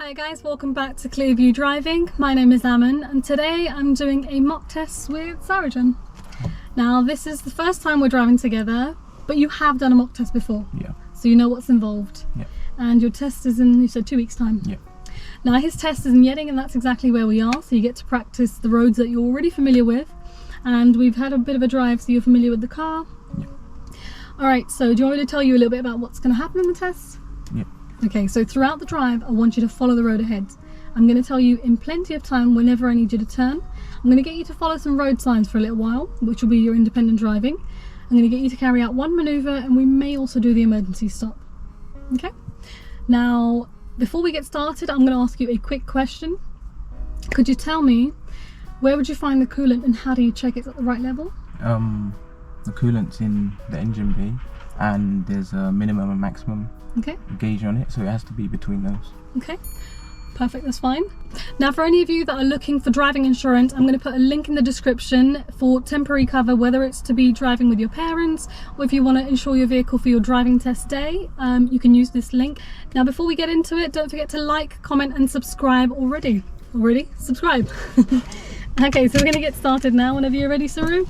Hi guys, welcome back to Clearview Driving. My name is Ammon and today I'm doing a mock test with Sarrujan. Now this is the first time we're driving together, but you have done a mock test before. Yeah. So you know what's involved. Yeah. And your test is in, you said 2 weeks time. Yeah. Now his test is in Yedding and that's exactly where we are. So you get to practice the roads that you're already familiar with. And we've had a bit of a drive so you're familiar with the car. Yeah. Alright, so do you want me to tell you a little bit about what's going to happen in the test? Yeah. Okay, so throughout the drive, I want you to follow the road ahead. I'm going to tell you in plenty of time whenever I need you to turn. I'm going to get you to follow some road signs for a little while, which will be your independent driving. I'm going to get you to carry out one manoeuvre and we may also do the emergency stop. Okay? Now, before we get started, I'm going to ask you a quick question. Could you tell me, where would you find the coolant and how do you check it's at the right level? The coolant's in the engine bay and there's a minimum and maximum gauge on it, so it has to be between those. Okay, perfect, that's fine. Now for any of you that are looking for driving insurance, I'm going to put a link in the description for temporary cover, whether it's to be driving with your parents or if you want to insure your vehicle for your driving test day, you can use this link. Now before we get into it, don't forget to like, comment and subscribe already. Subscribe. Okay, so we're going to get started now whenever you're ready, Saru.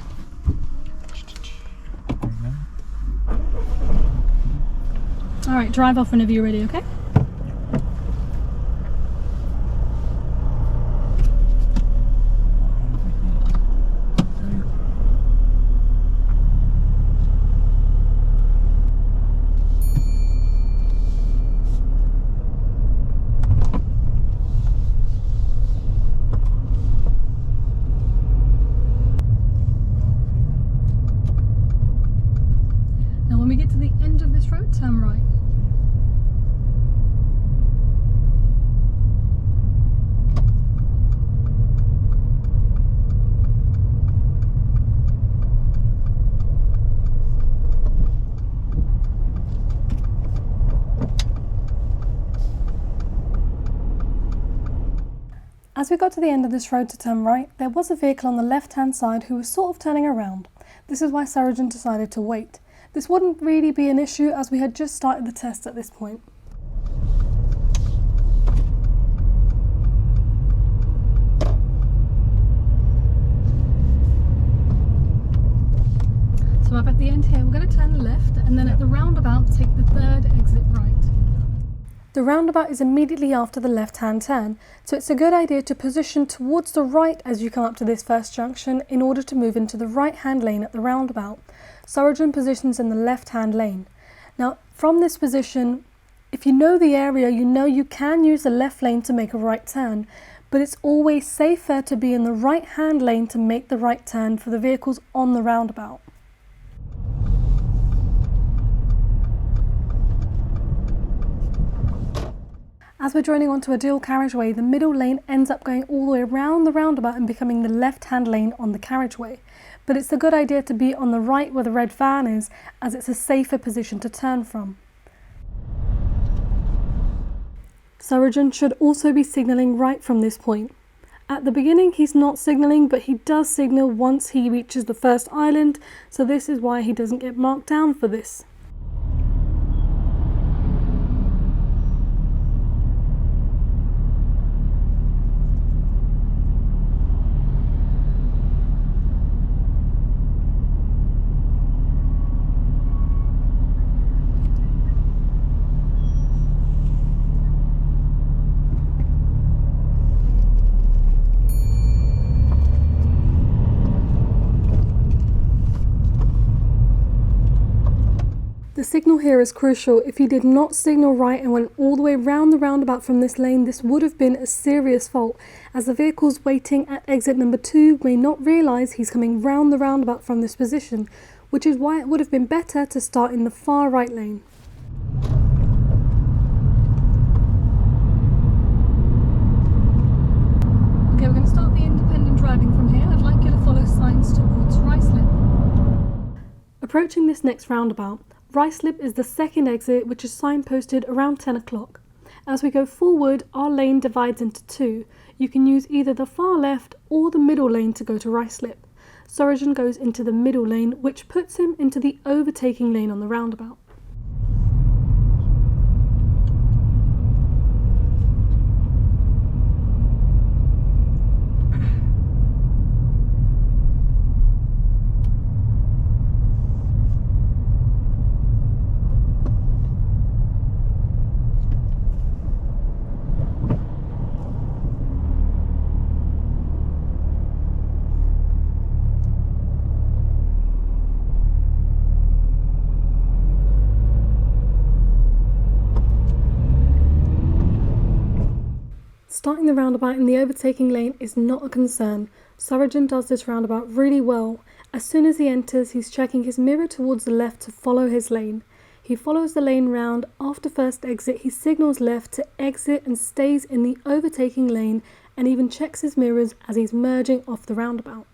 Alright, drive off whenever you're ready, okay? Now when we get to the end of this road, turn right. As we got to the end of this road to turn right, there was a vehicle on the left-hand side who was sort of turning around. This is why Sarrujan decided to wait. This wouldn't really be an issue as we had just started the test at this point. So up at the end here, we're going to turn left and then at the roundabout take the third exit right. The roundabout is immediately after the left-hand turn, so it's a good idea to position towards the right as you come up to this first junction in order to move into the right-hand lane at the roundabout. Sarrujan positions in the left-hand lane. Now, from this position, if you know the area, you know you can use the left lane to make a right turn, but it's always safer to be in the right-hand lane to make the right turn for the vehicles on the roundabout. As we're joining onto a dual carriageway, the middle lane ends up going all the way around the roundabout and becoming the left-hand lane on the carriageway. But it's a good idea to be on the right where the red van is, as it's a safer position to turn from. Sarrujan should also be signalling right from this point. At the beginning he's not signalling, but he does signal once he reaches the first island, so this is why he doesn't get marked down for this. The signal here is crucial. If he did not signal right and went all the way round the roundabout from this lane, this would have been a serious fault, as the vehicles waiting at exit number 2 may not realise he's coming round the roundabout from this position, which is why it would have been better to start in the far right lane. Okay, we're going to start the independent driving from here. I'd like you to follow signs towards Ruislip. Approaching this next roundabout, Ruislip is the second exit, which is signposted around 10 o'clock. As we go forward, our lane divides into two. You can use either the far left or the middle lane to go to Ruislip. Sarrujan goes into the middle lane, which puts him into the overtaking lane on the roundabout. the roundabout in the overtaking lane is not a concern. Sarrujan does this roundabout really well. As soon as he enters, he's checking his mirror towards the left to follow his lane. He follows the lane round. After first exit, he signals left to exit and stays in the overtaking lane, and even checks his mirrors as he's merging off the roundabout.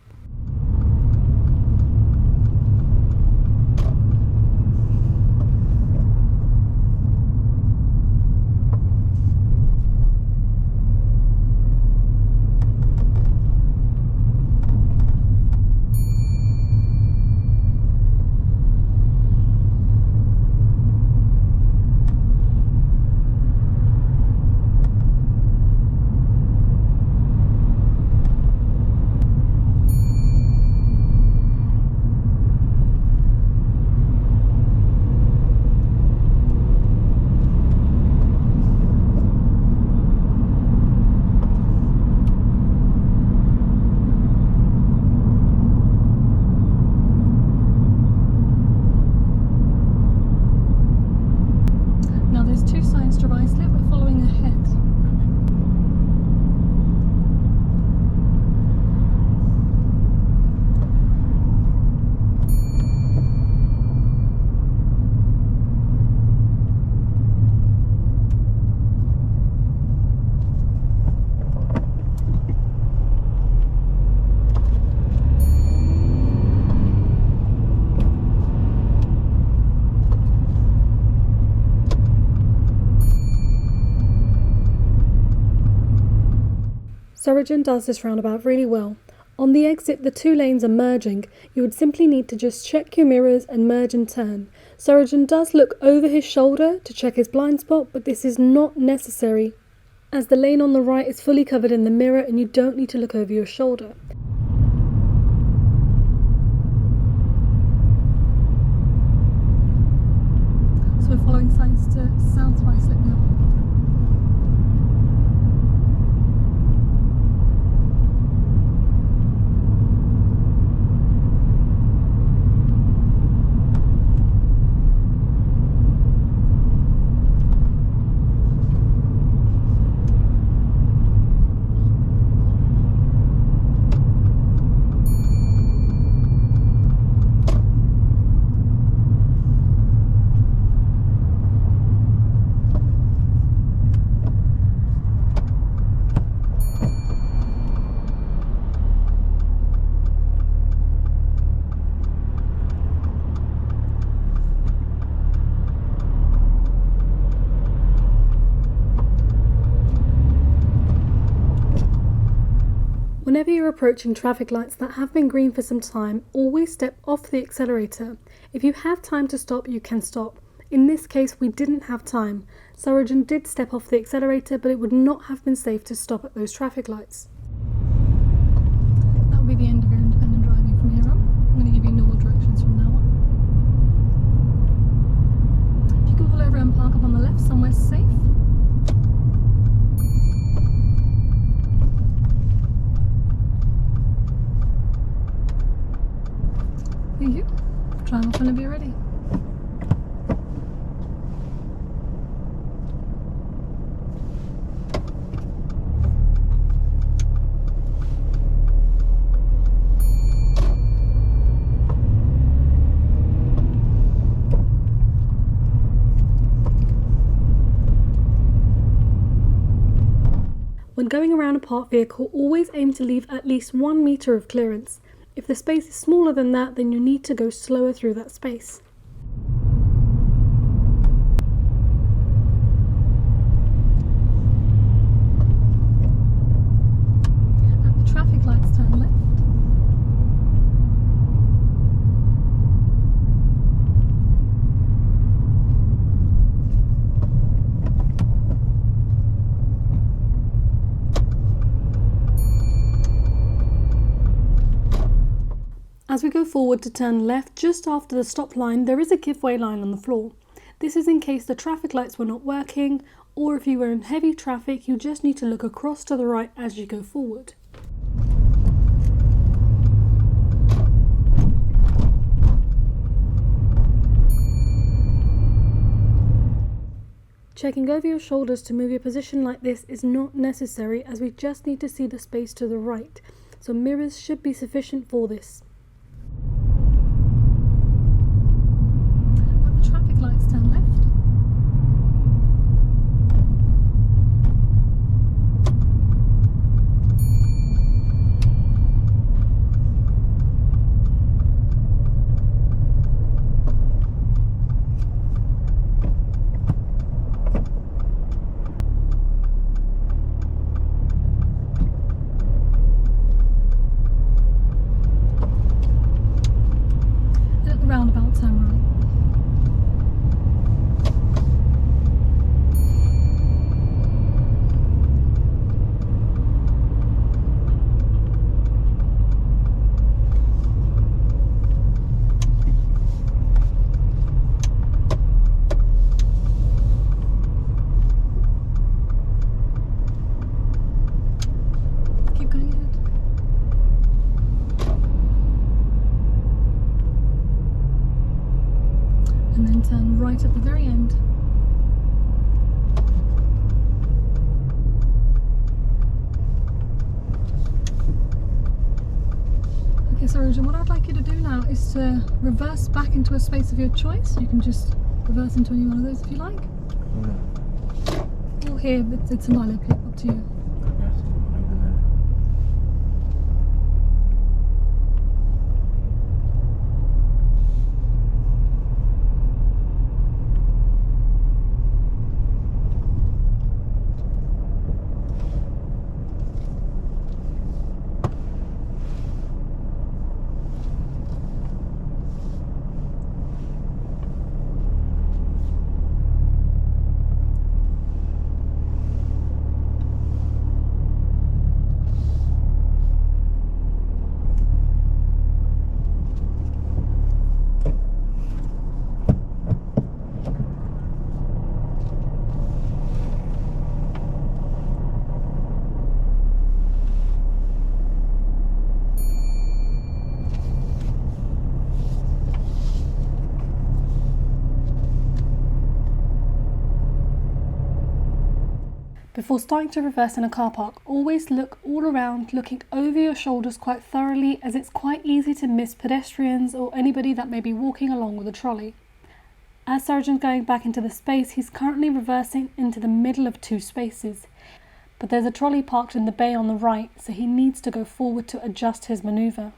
Sarrujan does this roundabout really well. On the exit, the two lanes are merging. You would simply need to just check your mirrors and merge and turn. Sarrujan does look over his shoulder to check his blind spot, but this is not necessary, as the lane on the right is fully covered in the mirror and you don't need to look over your shoulder. So we're following signs to south Ruislip now. Whenever you're approaching traffic lights that have been green for some time, always step off the accelerator. If you have time to stop, you can stop. In this case, we didn't have time. Sarrujan did step off the accelerator, but it would not have been safe to stop at those traffic lights. That will be the end of your independent driving from here on. I'm going to give you normal directions from now on. If you can pull over and park up on the left somewhere safe. Thank you. Drive off whenever you're ready. When going around a parked vehicle, always aim to leave at least 1 meter of clearance. If the space is smaller than that, then you need to go slower through that space. At the traffic lights, turn left. As we go forward to turn left, just after the stop line, there is a giveaway line on the floor. This is in case the traffic lights were not working, or if you were in heavy traffic, you just need to look across to the right as you go forward. Checking over your shoulders to move your position like this is not necessary, as we just need to see the space to the right, so mirrors should be sufficient for this. At the traffic lights, turn left. Roundabout, turn right. Keep going ahead. And then turn right at the very end. Okay, Sarrujan, what I'd like you to do now is to reverse back into a space of your choice. You can just reverse into any one of those if you like. Or here, but it's entirely up to you. Before starting to reverse in a car park, always look all around, looking over your shoulders quite thoroughly, as it's quite easy to miss pedestrians or anybody that may be walking along with a trolley. As Sarrujan's going back into the space, he's currently reversing into the middle of two spaces. But there's a trolley parked in the bay on the right, so he needs to go forward to adjust his manoeuvre.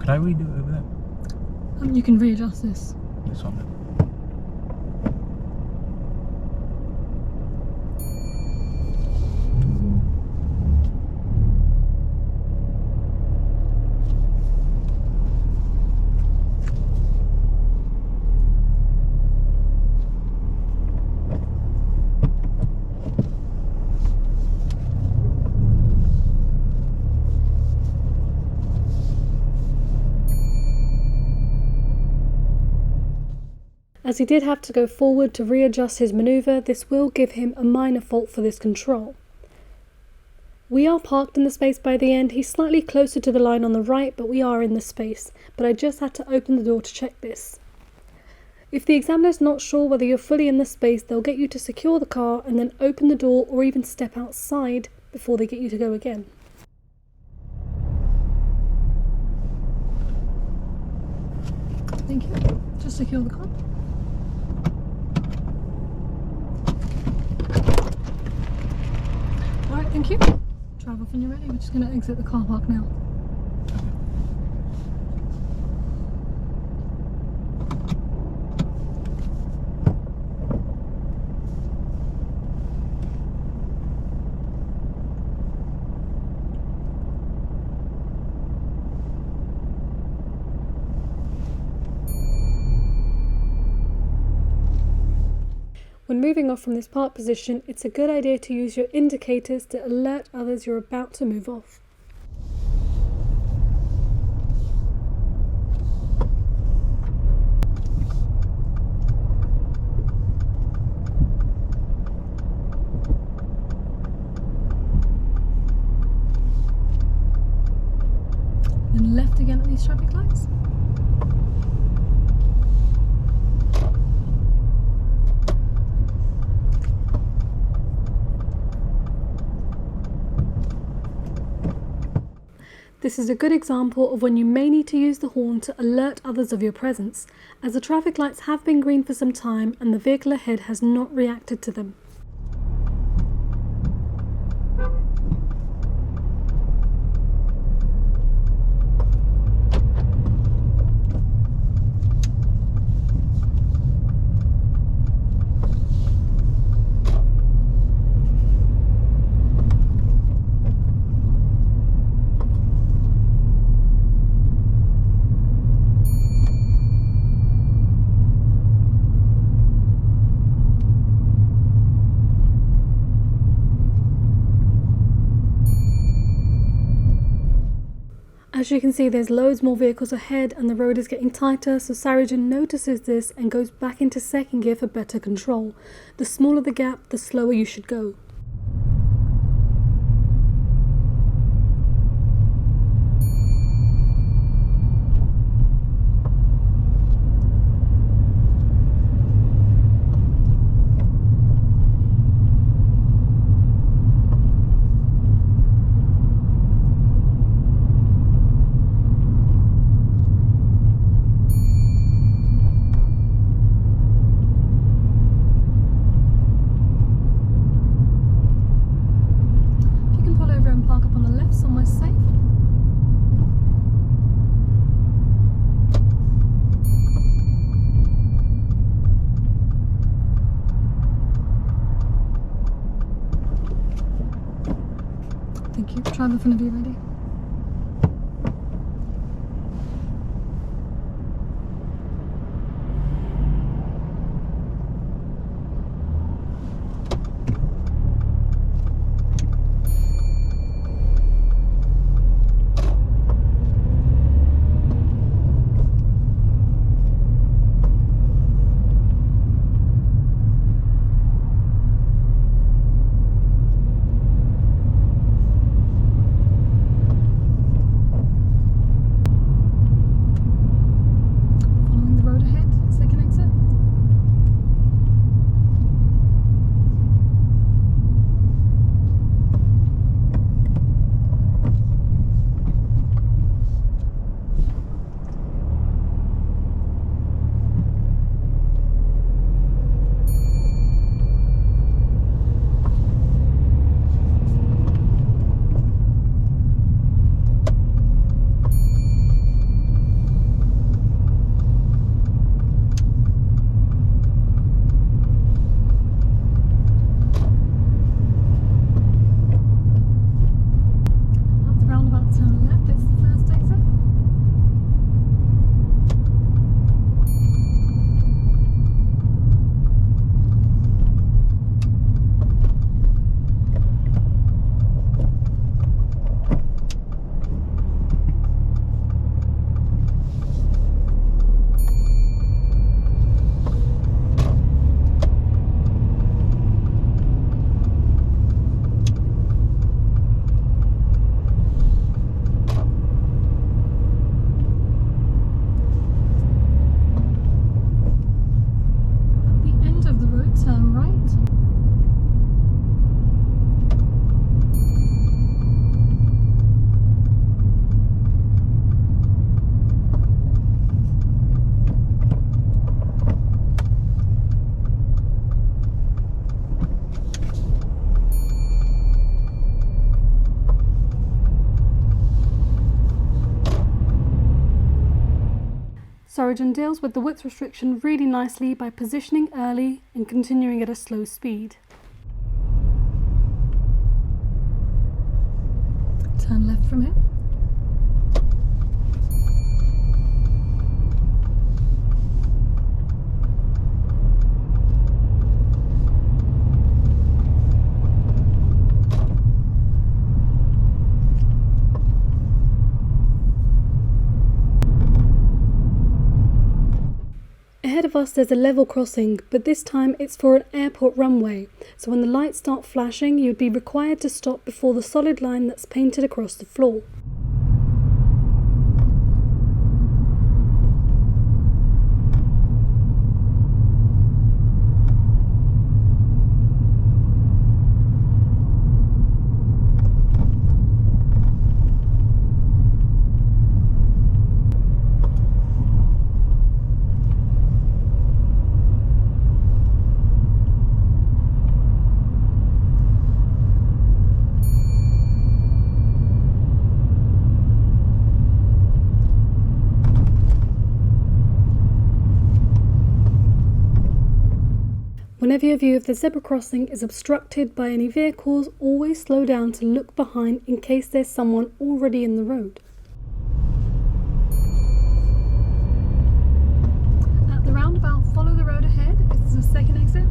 Can I redo it over there? You can readjust this. This one. As he did have to go forward to readjust his manoeuvre, this will give him a minor fault for this control. We are parked in the space by the end. He's slightly closer to the line on the right, but we are in the space. But I just had to open the door to check this. If the examiner's not sure whether you're fully in the space, they'll get you to secure the car and then open the door or even step outside before they get you to go again. Thank you. Just secure the car. Alright, thank you. Drive off when you're ready. We're just going to exit the car park now. When moving off from this park position, it's a good idea to use your indicators to alert others you're about to move off. traffic lights. This is a good example of when you may need to use the horn to alert others of your presence, as the traffic lights have been green for some time and the vehicle ahead has not reacted to them. As you can see, there's loads more vehicles ahead and the road is getting tighter, so Sarrujan notices this and goes back into second gear for better control. The smaller the gap, the slower you should go. Thank you. Driver in front of you, ready? Sarrujan deals with the width restriction really nicely by positioning early and continuing at a slow speed. Turn left from here. Ahead of us there's a level crossing, but this time it's for an airport runway, so when the lights start flashing you'd be required to stop before the solid line that's painted across the floor. Whenever your view of the zebra crossing is obstructed by any vehicles, always slow down to look behind in case there's someone already in the road. At the roundabout, follow the road ahead. It's the second exit.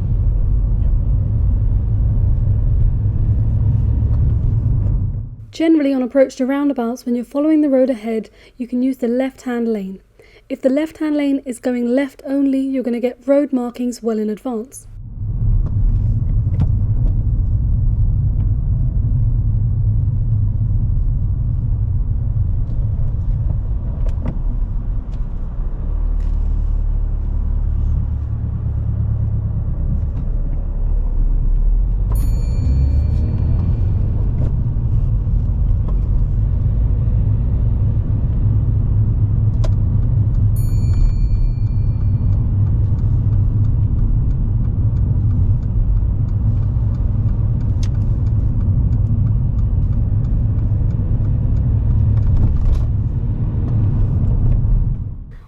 Generally, on approach to roundabouts, when you're following the road ahead, you can use the left-hand lane. If the left-hand lane is going left only, you're going to get road markings well in advance.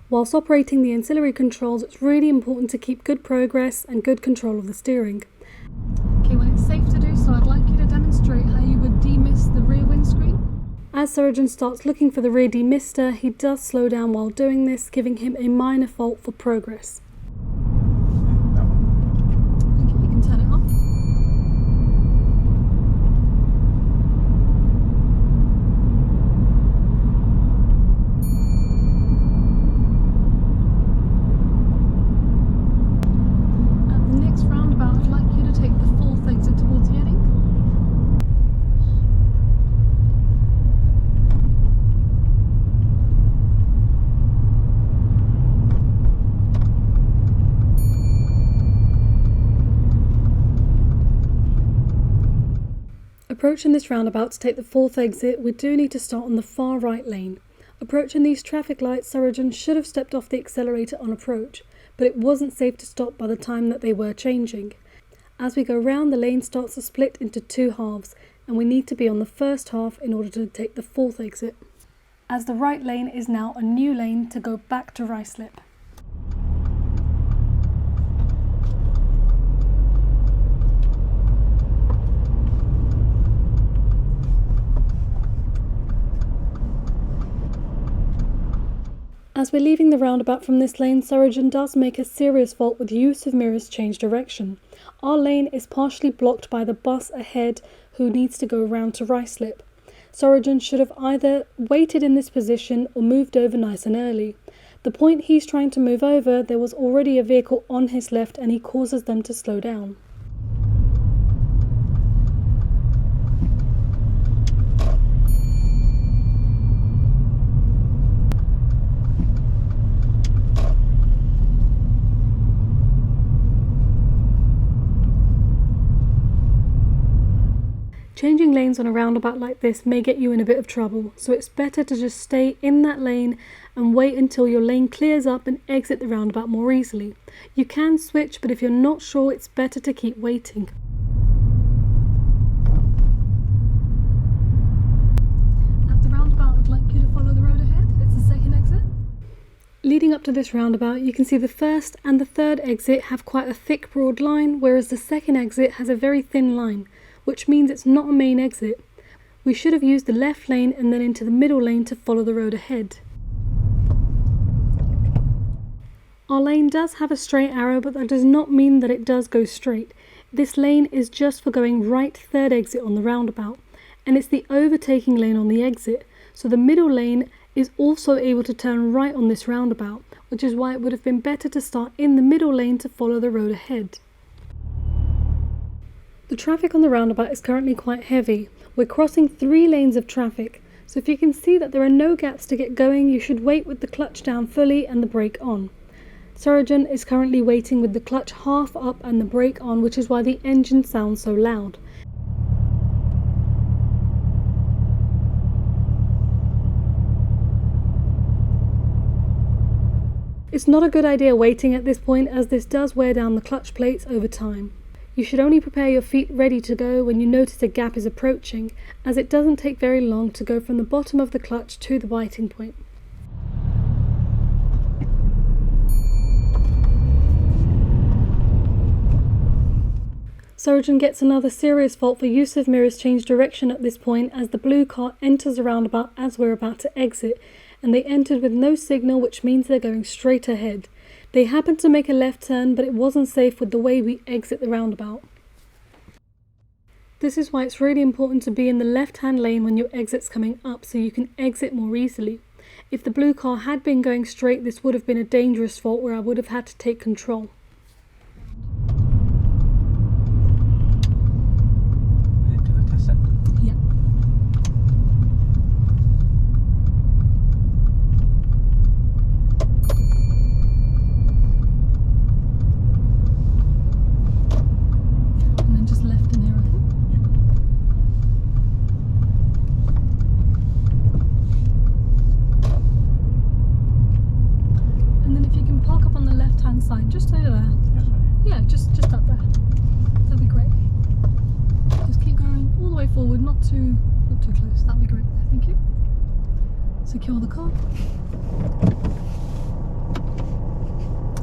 Whilst operating the ancillary controls, it's really important to keep good progress and good control of the steering. Okay, when it's safe to do so, I'd like you to demonstrate how you would demist the rear windscreen. As Sarrujan starts looking for the rear demister, he does slow down while doing this, giving him a minor fault for progress. Okay, you can turn it off. Approaching this roundabout to take the fourth exit, we do need to start on the far right lane. Approaching these traffic lights, Sarrujan should have stepped off the accelerator on approach, but it wasn't safe to stop by the time that they were changing. As we go round, the lane starts to split into two halves, and we need to be on the first half in order to take the fourth exit, as the right lane is now a new lane to go back to Ruislip. As we're leaving the roundabout from this lane, Sarrujan does make a serious fault with use of mirrors change direction. Our lane is partially blocked by the bus ahead who needs to go round to Ruislip. Sarrujan should have either waited in this position or moved over nice and early. The point he's trying to move over, there was already a vehicle on his left and he causes them to slow down. Changing lanes on a roundabout like this may get you in a bit of trouble, so it's better to just stay in that lane and wait until your lane clears up and exit the roundabout more easily. You can switch, but if you're not sure, it's better to keep waiting. At the roundabout, I'd like you to follow the road ahead. It's the second exit. Leading up to this roundabout, you can see the first and the third exit have quite a thick, broad line, whereas the second exit has a very thin line, which means it's not a main exit. We should have used the left lane and then into the middle lane to follow the road ahead. Our lane does have a straight arrow, but that does not mean that it does go straight. This lane is just for going right third exit on the roundabout, and it's the overtaking lane on the exit, so the middle lane is also able to turn right on this roundabout, which is why it would have been better to start in the middle lane to follow the road ahead. The traffic on the roundabout is currently quite heavy. We're crossing 3 lanes of traffic, so if you can see that there are no gaps to get going, you should wait with the clutch down fully and the brake on. Sarrujan is currently waiting with the clutch half up and the brake on, which is why the engine sounds so loud. It's not a good idea waiting at this point, as this does wear down the clutch plates over time. You should only prepare your feet ready to go when you notice a gap is approaching, as it doesn't take very long to go from the bottom of the clutch to the biting point. Sarrujan gets another serious fault for use of mirrors change direction at this point as the blue car enters the roundabout as we're about to exit, and they entered with no signal, which means they're going straight ahead. They happened to make a left turn, but it wasn't safe with the way we exit the roundabout. This is why it's really important to be in the left-hand lane when your exit's coming up so you can exit more easily. If the blue car had been going straight, this would have been a dangerous fault where I would have had to take control. Into the test centre. Yeah. And then just left in here, I think. Side, just over there. Yes, Yeah, just up there. That'd be great. Just keep going all the way forward, not too close. That'd be great. Thank you. Secure the car.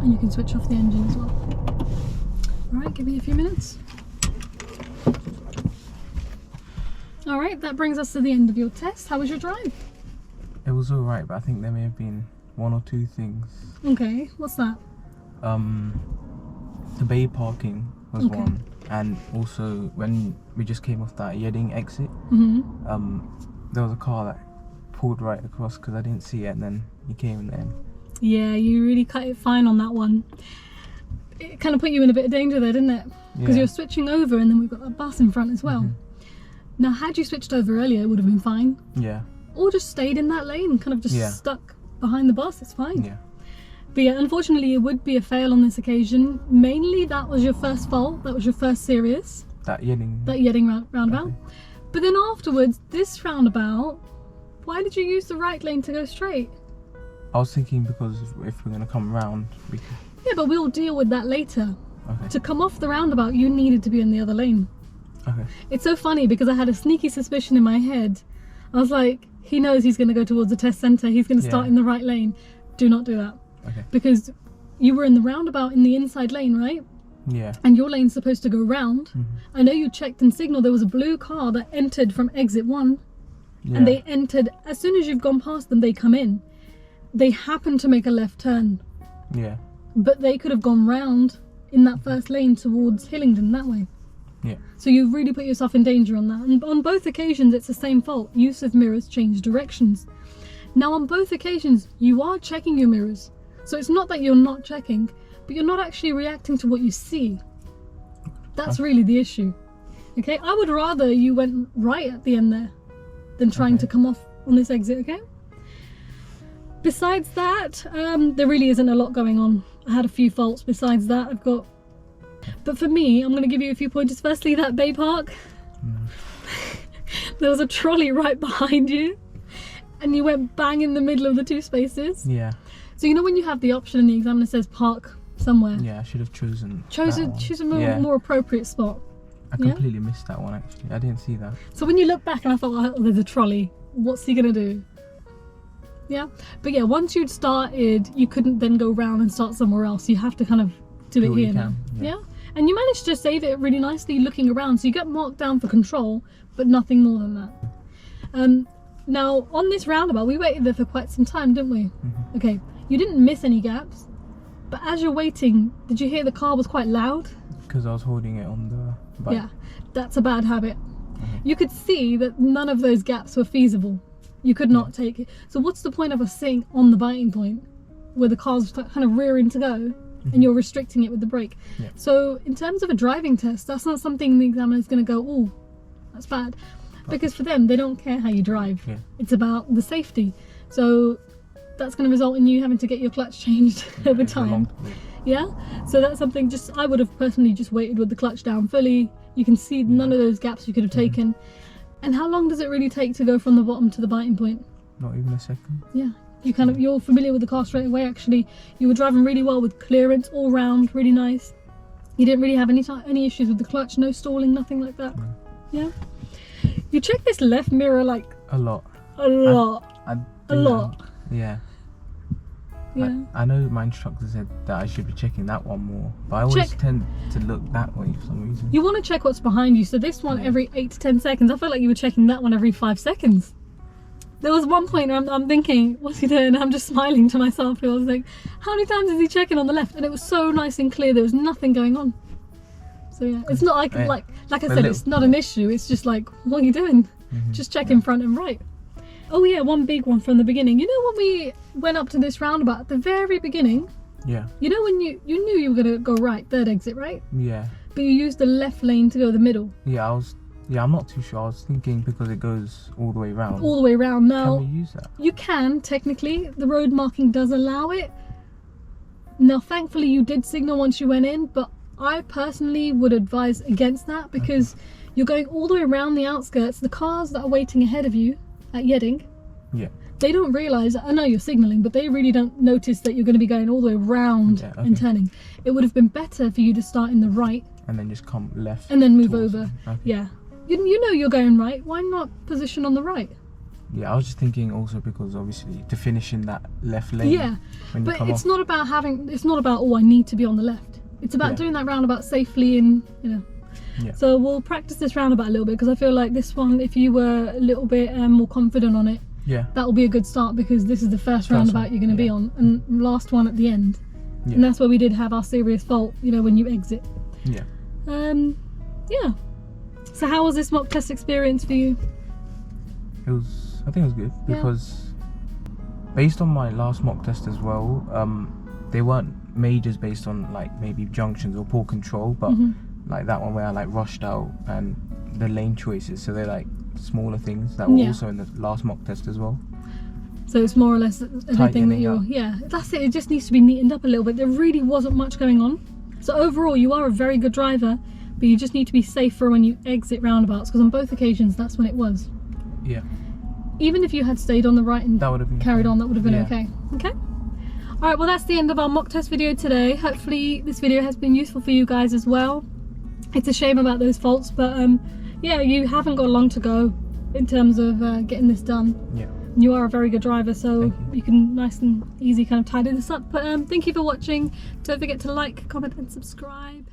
And you can switch off the engine as well. Alright, give me a few minutes. Alright, that brings us to the end of your test. How was your drive? It was alright, but I think there may have been one or two things. Okay, what's that? The bay parking was one, and also when we just came off that Yedding exit, there was a car that pulled right across because I didn't see it, and then he came in the end. Yeah, you really cut it fine on that one. It kind of put you in a bit of danger there, didn't it? Because you're switching over, and then we've got a bus in front as well. Now, had you switched over earlier, it would have been fine. Yeah. Or just stayed in that lane, kind of just stuck behind the bus. It's fine. Yeah. But yeah, unfortunately it would be a fail on this occasion. Mainly that was your first fault, that was your first serious. That Yedding roundabout. Okay. But then afterwards, this roundabout, why did you use the right lane to go straight? I was thinking because if we're going to come round, we could... Yeah, but we'll deal with that later. Okay. To come off the roundabout, you needed to be in the other lane. Okay. It's so funny because I had a sneaky suspicion in my head. I was like, he knows he's going to go towards the test centre, he's going to start in the right lane. Do not do that. Okay. Because you were in the roundabout in the inside lane, right? Yeah. And your lane's supposed to go round. I know you checked and signaled. There was a blue car that entered from exit 1. And they entered, as soon as you've gone past them, they come in. They happened to make a left turn. Yeah. But they could have gone round in that first lane towards Hillingdon that way. Yeah. So you've really put yourself in danger on that. And on both occasions, it's the same fault. Use of mirrors change directions. Now, on both occasions, you are checking your mirrors. So it's not that you're not checking, but you're not actually reacting to what you see. That's really the issue. Okay, I would rather you went right at the end there than trying to come off on this exit, okay? Besides that, there really isn't a lot going on. I had a few faults besides that. But for me, I'm going to give you a few pointers. Firstly, that bay park. There was a trolley right behind you, and you went bang in the middle of the two spaces. Yeah. So you know when you have the option and the examiner says park somewhere? Yeah, I should have choose a more appropriate spot. I completely missed that one actually. I didn't see that. So when you look back and I thought, oh, there's a trolley. What's he gonna do? Yeah. But yeah, once you'd started, you couldn't then go round and start somewhere else. You have to kind of do it here now. Yeah. And you managed to save it really nicely looking around. So you get marked down for control, but nothing more than that. Now on this roundabout, we waited there for quite some time, didn't we? Okay. You didn't miss any gaps, but as you're waiting, did you hear the car was quite loud? Because I was holding it on the bike. Yeah, that's a bad habit. You could see that none of those gaps were feasible. You could not take it. So what's the point of us sitting on the biting point where the car's kind of rearing to go and you're restricting it with the brake? So in terms of a driving test, that's not something the examiner's going to go, oh, that's bad. Because for them, they don't care how you drive. It's about the safety. So that's going to result in you having to get your clutch changed over time. Yeah, so that's something I would have personally just waited with the clutch down fully. You can see none of those gaps you could have taken. And how long does it really take to go from the bottom to the biting point? Not even a second. Yeah, you're familiar with the car straight away. Actually, you were driving really well with clearance all round, really nice. You didn't really have any issues with the clutch, no stalling, nothing like that. Yeah. You check this left mirror like a lot. A lot. A lot. Yeah. Yeah. I know my instructor said that I should be checking that one more, but I always tend to look that way for some reason. You want to check what's behind you. So this one every 8 to 10 seconds. I felt like you were checking that one every 5 seconds. There was one point where I'm thinking, what's he doing? I'm just smiling to myself. I was like, how many times is he checking on the left? And it was so nice and clear. There was nothing going on. So yeah, it's not like I said, it's not an issue. It's just like, what are you doing? Just checking front and right. Oh yeah, one big one from the beginning. You know when we went up to this roundabout at the very beginning? Yeah. You know when you knew you were gonna go right, third exit, right? Yeah. But you used the left lane to go the middle. Yeah, I'm not too sure. I was thinking because it goes all the way around. All the way around. Now, can we use that? You can, technically. The road marking does allow it. Now, thankfully, you did signal once you went in, but I personally would advise against that because you're going all the way around the outskirts. The cars that are waiting ahead of you at Yedding, they don't realise, I know you're signalling, but they really don't notice that you're going to be going all the way around and turning. It would have been better for you to start in the right. And then just come left. And then move over. Yeah. You know you're going right. Why not position on the right? Yeah, I was just thinking also because obviously to finish in that left lane. Yeah, but it's not about oh, I need to be on the left. It's about doing that roundabout safely and, you know. Yeah. So we'll practice this roundabout a little bit because I feel like this one, if you were a little bit more confident on it, that will be a good start because this is the first roundabout you're going to be on and last one at the end. Yeah. And that's where we did have our serious fault, you know, when you exit. Yeah. Yeah. So how was this mock test experience for you? I think it was good because based on my last mock test as well, they weren't majors based on like maybe junctions or poor control, but like that one where I like rushed out and the lane choices, so they're like smaller things that were also in the last mock test as well. So it's more or less everything that you're that's it. It just needs to be neatened up a little bit. There really wasn't much going on. So overall you are a very good driver, but you just need to be safer when you exit roundabouts because on both occasions that's when it was. Yeah. Even if you had stayed on the right and that would have been carried on, that would have been okay. Okay. Alright, well that's the end of our mock test video today. Hopefully this video has been useful for you guys as well. It's a shame about those faults, but yeah, you haven't got long to go in terms of getting this done. Yeah. You are a very good driver, so you can nice and easy kind of tidy this up. But thank you for watching. Don't forget to like, comment and subscribe.